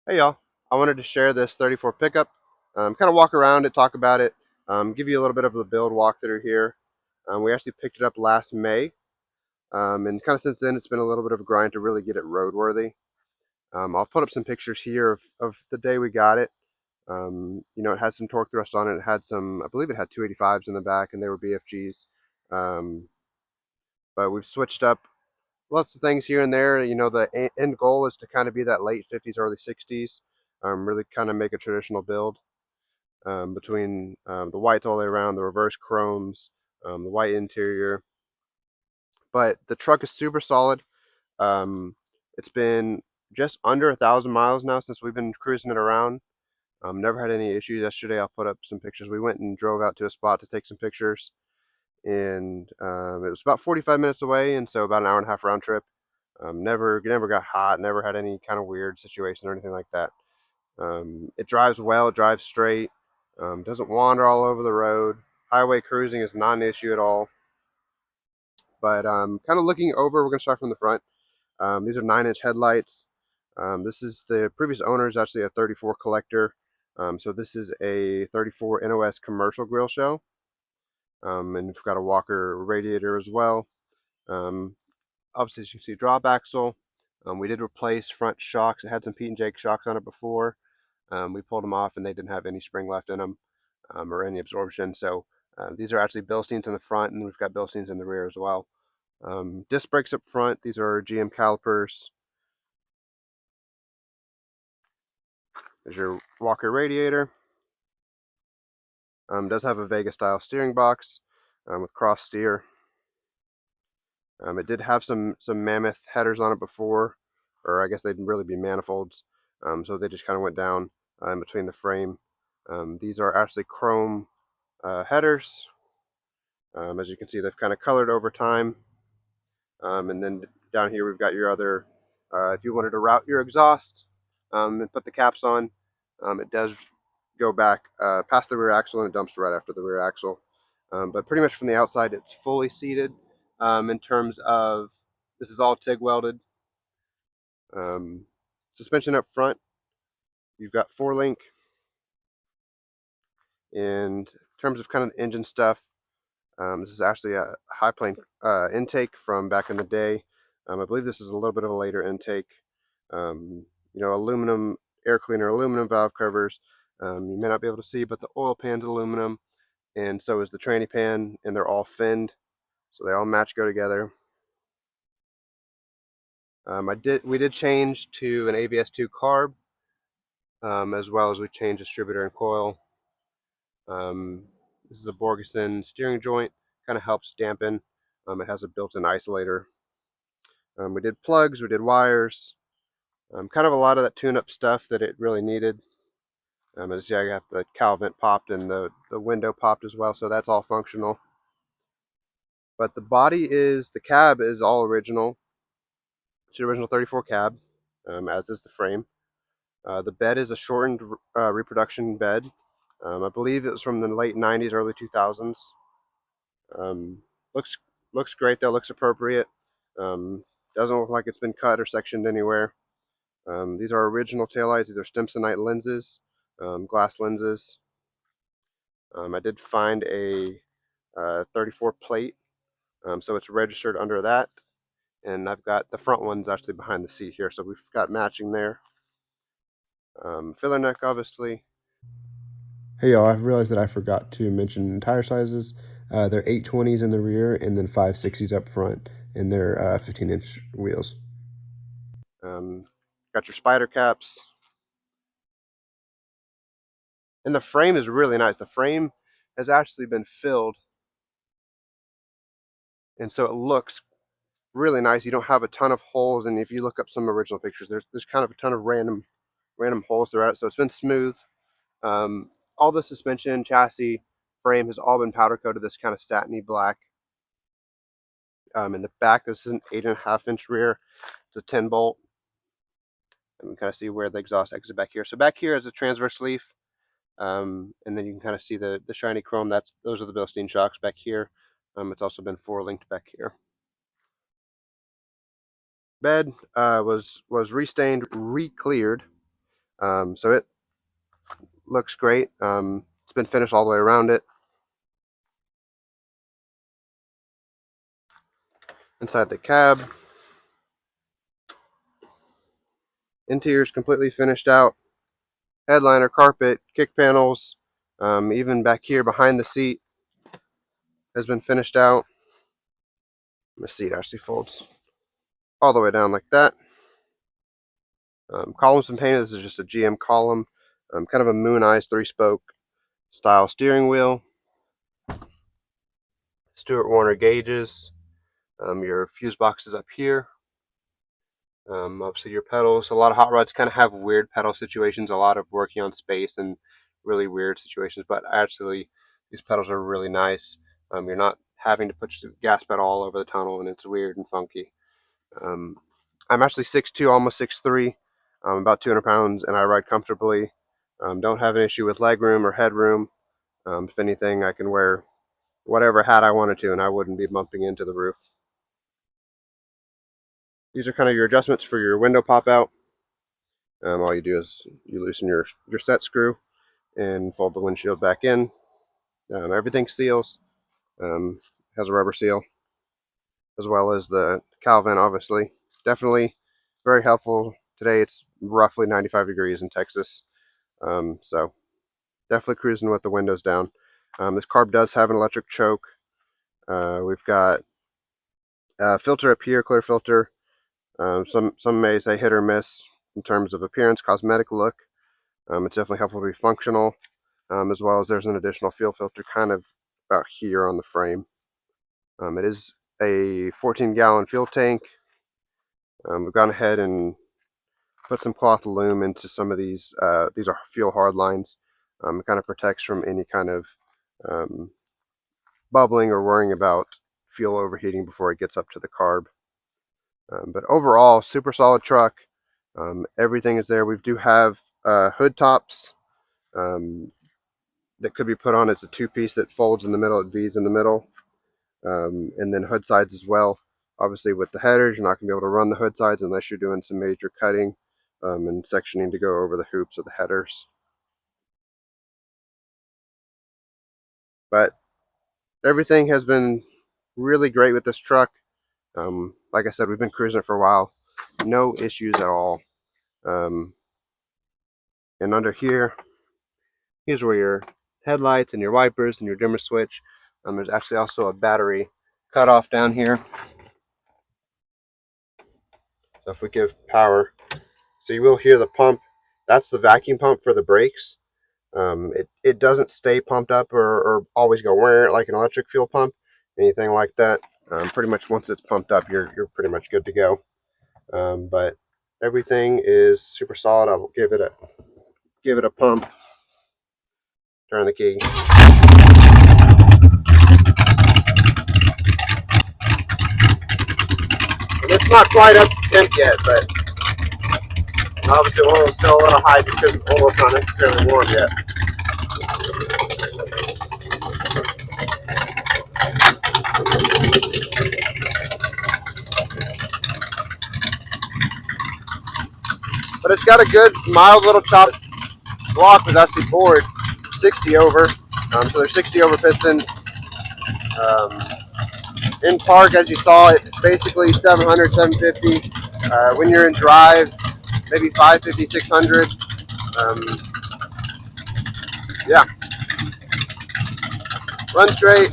Hey y'all, I wanted to share this 34 pickup, kind of walk around it, talk about it, give you a little bit of the build walkthrough here. We actually picked it up last May, and kind of since then it's been a little bit of a grind to really get it roadworthy. I'll put up some pictures here of the day we got it. It had some torque thrust on it. It had some, I believe it had 285s in the back, and they were BFGs. But we've switched up lots of things here and there. The end goal is to kind of be that late 50s, early 60s, really kind of make a traditional build. Between the whites all the way around, the reverse chromes, the white interior. But the truck is super solid. It's been just under 1,000 miles now since we've been cruising it around. Never had any issues. Yesterday, I'll put up some pictures. We went and drove out to a spot to take some pictures, and it was about 45 minutes away, and so about an hour and a half round trip. Never got hot. Never had any kind of weird situation or anything like that. It drives well. It drives straight. Doesn't wander all over the road. Highway cruising is not an issue at all. But kind of looking over, we're going to start from the front. These are 9-inch headlights. This is the previous owner is actually a 34 collector. So this is a 34 NOS commercial grill shell. And we've got a Walker radiator as well. Obviously, as you can see, drop axle. We did replace front shocks. It had some Pete and Jake shocks on it before. We pulled them off and they didn't have any spring left in them or any absorption. So these are actually Bilsteins in the front, and we've got Bilsteins in the rear as well. Disc brakes up front. These are GM calipers. There's your Walker radiator. Does have a Vega style steering box with cross steer. It did have some Mammoth headers on it before, or I guess they'd really be manifolds. So they just kind of went down in between the frame. These are actually chrome headers. As you can see, they've kind of colored over time. And then down here, we've got your other, if you wanted to route your exhaust and put the caps on, it does go back past the rear axle and it dumps right after the rear axle. But pretty much from the outside, it's fully seated in terms of this is all TIG welded. Suspension up front, you've got 4-link. And in terms of kind of the engine stuff, this is actually a high plane intake from back in the day. I believe this is a little bit of a later intake. Aluminum air cleaner, aluminum valve covers. You may not be able to see, but the oil pan's aluminum, and so is the tranny pan, and they're all finned, so they all match, go together. We did change to an ABS2 carb, as well as we changed distributor and coil. This is a Borgeson steering joint, kind of helps dampen. It has a built-in isolator. We did plugs, we did wires, kind of a lot of that tune-up stuff that it really needed. As you see, I got the cowl vent popped and the window popped as well, so that's all functional. But the cab is all original. It's the original 34 cab, as is the frame. The bed is a shortened reproduction bed. I believe it was from the late 90s, early 2000s. Um, looks looks great though. Looks appropriate. Doesn't look like it's been cut or sectioned anywhere. These are original taillights. These are Stimsonite lenses, glass lenses. I did find a 34 plate, so it's registered under that. And I've got the front ones actually behind the seat here, so we've got matching there. Filler neck, obviously. Hey y'all, I realized that I forgot to mention tire sizes. They're 820s in the rear and then 560s up front, and they're 15-inch wheels. Got your spider caps. And the frame is really nice. The frame has actually been filled, and so it looks really nice. You don't have a ton of holes, and if you look up some original pictures, there's kind of a ton of random holes throughout it. So it's been smooth. All the suspension, chassis, frame has all been powder coated this kind of satiny black. In the back, this is an 8.5-inch rear. It's a 10 bolt. And you can kind of see where the exhaust exit back here. So back here is a transverse leaf. And then you can kind of see the shiny chrome. Those are the Bilstein shocks back here. It's also been 4-linked back here. Bed was restained, re-cleared. So it looks great. It's been finished all the way around it. Inside the cab, interior is completely finished out. Headliner, carpet, kick panels, even back here behind the seat has been finished out. The seat actually folds all the way down like that. Columns been painted. This is just a GM column, kind of a moon eyes 3-spoke style steering wheel. Stewart Warner gauges. Your fuse box is up here. Obviously your pedals. A lot of hot rods kind of have weird pedal situations, a lot of working on space and really weird situations, but actually these pedals are really nice. You're not having to put the gas pedal all over the tunnel and it's weird and funky. I'm actually 6'2", almost 6'3", about 200 pounds, and I ride comfortably. Don't have an issue with leg room or headroom. If anything, I can wear whatever hat I wanted to and I wouldn't be bumping into the roof. These are kind of your adjustments for your window pop out. All you do is you loosen your set screw and fold the windshield back in. Everything seals. Has a rubber seal, as well as the Calvin, obviously. Definitely very helpful. Today it's roughly 95 degrees in Texas, so definitely cruising with the windows down. This carb does have an electric choke. We've got a filter up here, clear filter. Some may say hit or miss in terms of appearance, cosmetic look. It's definitely helpful to be functional, as well as there's an additional fuel filter kind of about here on the frame. It is a 14-gallon fuel tank. We've gone ahead and put some cloth loom into some of these. These are fuel hard lines. It kind of protects from any kind of bubbling or worrying about fuel overheating before it gets up to the carb. But overall, super solid truck. Everything is there. We do have hood tops that could be put on as a 2-piece that folds in the middle. It V's in the middle. And then hood sides as well. Obviously with the headers, you're not going to be able to run the hood sides unless you're doing some major cutting and sectioning to go over the hoops of the headers. But everything has been really great with this truck. Like I said, we've been cruising it for a while. No issues at all. And under here, here's where your headlights and your wipers and your dimmer switch. There's actually also a battery cutoff down here. So if we give power, so you will hear the pump. That's the vacuum pump for the brakes. It doesn't stay pumped up or always go where like an electric fuel pump, anything like that. Pretty much once it's pumped up, you're pretty much good to go. But everything is super solid. I'll give it a pump. Turn the key. And it's not quite up to temp yet, but obviously oil is still a little high because the oil's not necessarily warm yet. But it's got a good mild little top. Block was actually bored 60 over, so there's 60 over pistons. In park, as you saw, it's basically 700, 750. When you're in drive, maybe 550, 600. Yeah. Runs great.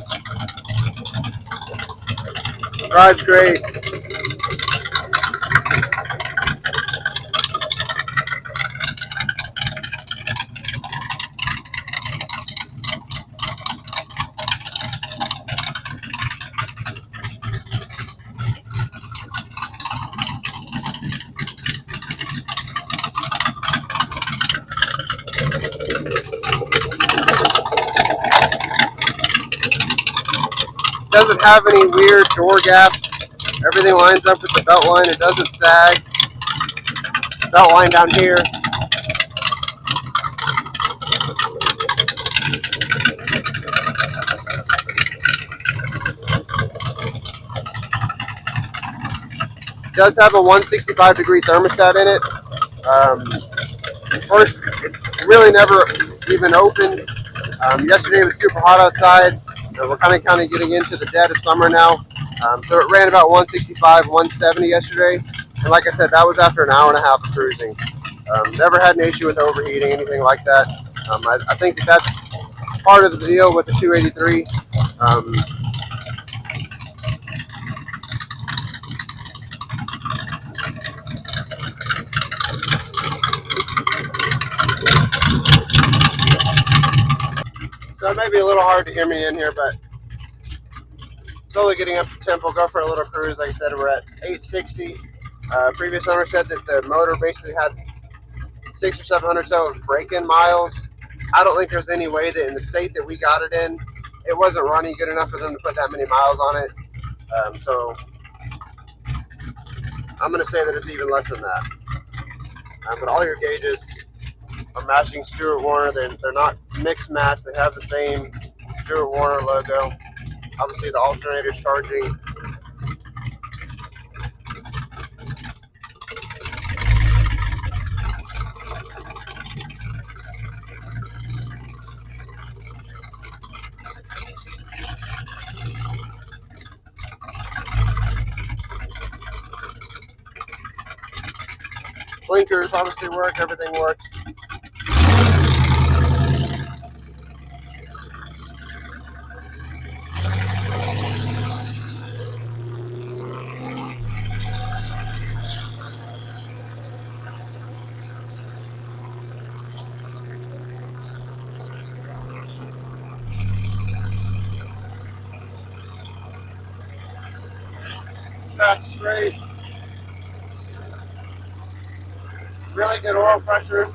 Drives great. Doesn't have any weird door gaps. Everything lines up with the belt line. It doesn't sag. Belt line down here. It does have a 165-degree thermostat in it. First, it really never even opened. Yesterday was super hot outside. We're kind of getting into the dead of summer now. So it ran about 165, 170 yesterday. And like I said, that was after an hour and a half of cruising. Never had an issue with overheating, anything like that. I think that's part of the deal with the 283. Um, so it may be a little hard to hear me in here, but slowly getting up to tempo. Go for a little cruise. Like I said, we're at 860. Previous owner said that the motor basically had 600 or 700 so of break-in miles. I don't think there's any way that in the state that we got it in, it wasn't running good enough for them to put that many miles on it. So I'm going to say that it's even less than that. But all your gauges are matching Stewart Warner. They're not mixed match. They have the same Stewart Warner logo. Obviously, the alternator's charging. Blinkers obviously work. Everything works. Track straight. Really good oil pressure.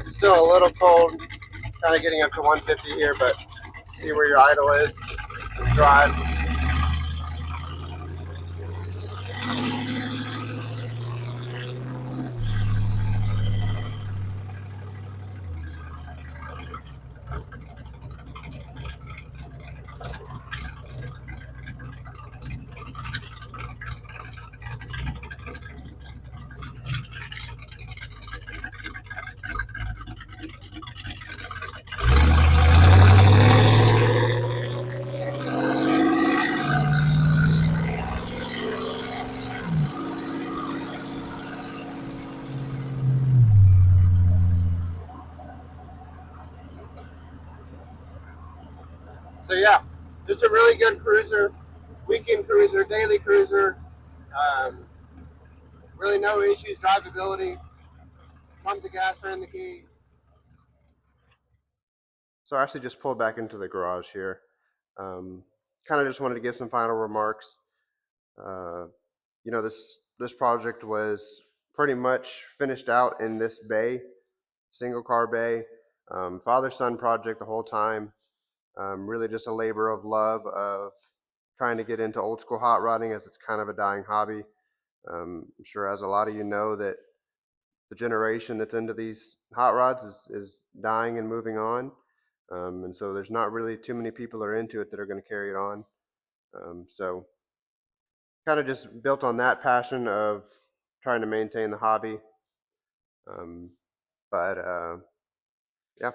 Still a little cold. Kind of getting up to 150 here, but see where your idle is. Drive. So yeah, just a really good cruiser, weekend cruiser, daily cruiser. Um, really no issues, drivability. Pump the gas, turn the key. So I actually just pulled back into the garage here. Um, kind of just wanted to give some final remarks. Uh, this project was pretty much finished out in this bay, single car bay. Father son project the whole time. Really just a labor of love of trying to get into old school hot rodding as it's kind of a dying hobby. I'm sure as a lot of you know that the generation that's into these hot rods is dying and moving on. And so there's not really too many people that are into it that are going to carry it on. So kind of just built on that passion of trying to maintain the hobby. Um, but yeah,